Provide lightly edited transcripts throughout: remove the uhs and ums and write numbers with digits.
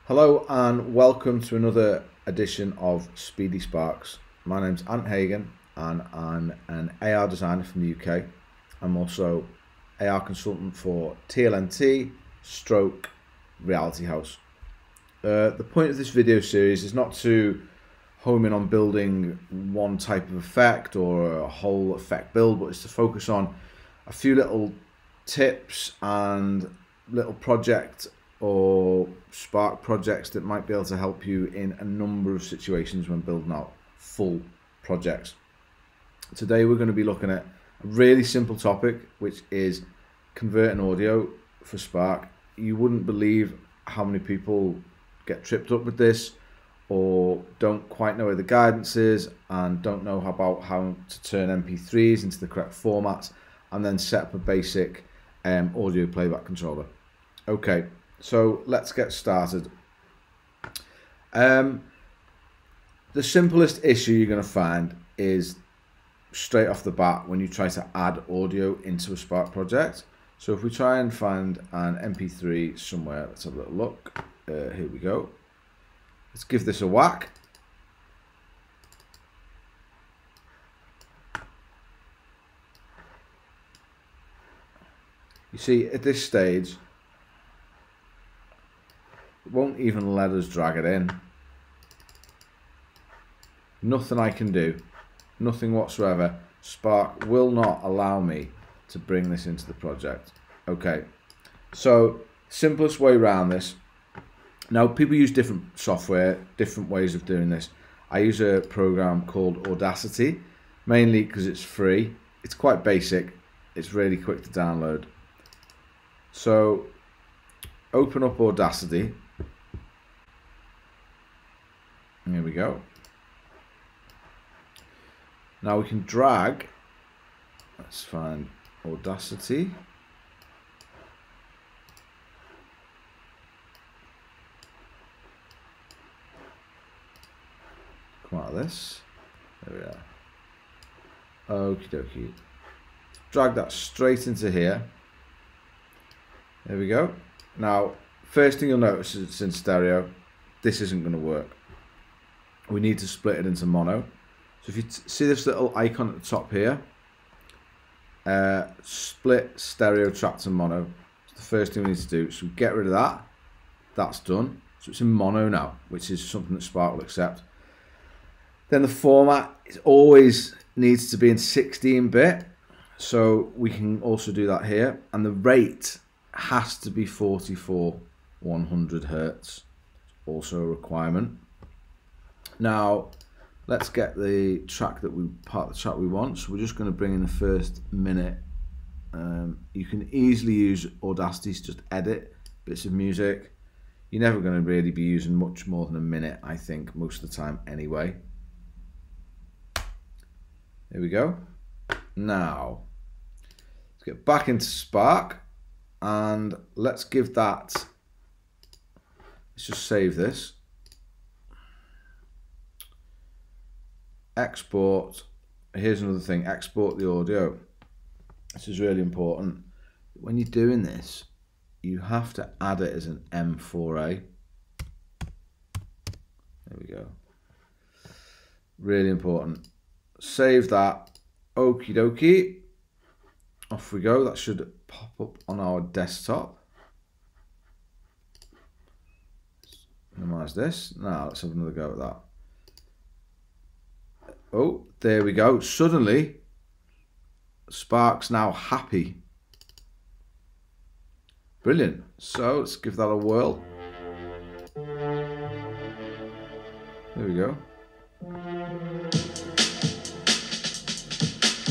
Hello and welcome to another edition of Speedy Sparks. My name's Ant Hagan and I'm an AR designer from the UK. I'm also AR consultant for TLNT stroke Reality House. The point of this video series is not to home in on building one type of effect or a whole effect build, but it's to focus on a few little tips and little project or spark projects that might be able to help you in a number of situations when building out full projects. Today we're going to be looking at a really simple topic, which is converting audio for Spark. You wouldn't believe how many people get tripped up with this or don't quite know where the guidance is and don't know about how to turn MP3s into the correct formats and then set up a basic audio playback controller. Okay, so let's get started. The simplest issue you're going to find is straight off the bat when you try to add audio into a Spark project. So if we try and find an MP3 somewhere, let's have a little look. Here we go. Let's give this a whack. You see, at this stage, it won't even let us drag it in. Nothing I can do, nothing whatsoever. Spark will not allow me to bring this into the project. Okay, so simplest way around this. Now, people use different software, different ways of doing this. I use a program called Audacity, mainly because it's free. It's quite basic. It's really quick to download. So, open up Audacity. Here we go. Now we can drag. Let's find Audacity. Come out of this. There we are. Okie dokie. Drag that straight into here. There we go. Now, first thing you'll notice is it's in stereo. This isn't going to work. We need to split it into mono. So if you see this little icon at the top here, split stereo track to mono. It's the first thing we need to do. So get rid of that. That's done. So it's in mono now, which is something that Spark will accept. Then the format always needs to be in 16-bit. So we can also do that here. And the rate has to be 44/100 Hertz. Also a requirement. Now, let's get the track that part of the track we want. So we're just going to bring in the first minute. You can easily use Audacity to just edit bits of music. You're never going to really be using much more than a minute, I think, most of the time anyway. There we go. Now, let's get back into Spark and let's give that, let's just save this. Export. Here's another thing, export the audio. This is really important. When you're doing this, you have to add it as an M4A. There we go. Really important. Save that. Okie dokie. Off we go. That should pop up on our desktop. Minimize this. Now let's have another go at that. Oh, there we go. Suddenly, Spark's now happy. Brilliant. So let's give that a whirl. There we go.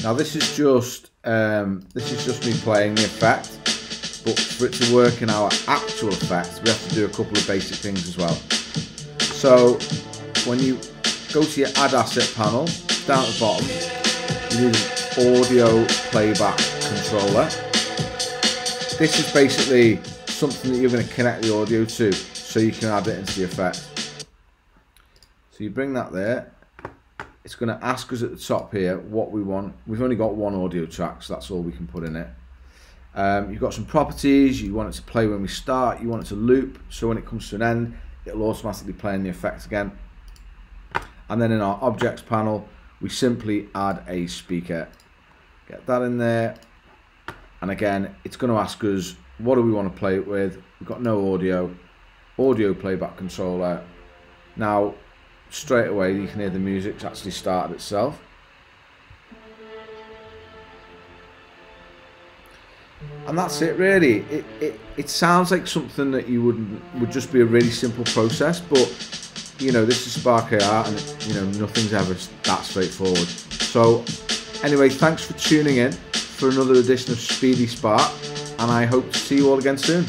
Now this is just me playing the effect, but for it to work in our actual effect, we have to do a couple of basic things as well. So when you go to your Add Asset panel, down at the bottom, you need an audio playback controller. This is basically something that you're going to connect the audio to, so you can add it into the effect. So you bring that there. It's going to ask us at the top here what we want. We've only got one audio track, so that's all we can put in it. You've got some properties. You want it to play when we start. You want it to loop, so when it comes to an end, it'll automatically play in the effects again. And then in our objects panel, we simply add a speaker. Get that in there. And again, it's going to ask us, what do we want to play it with? We've got no audio. Audio playback controller. Now, straight away, you can hear the music's actually started itself. And that's it, really. It sounds like something that you would just be a really simple process, but you know, this is Spark AR, and you know, nothing's ever that straightforward. So anyway, thanks for tuning in for another edition of Speedy Spark, and I hope to see you all again soon.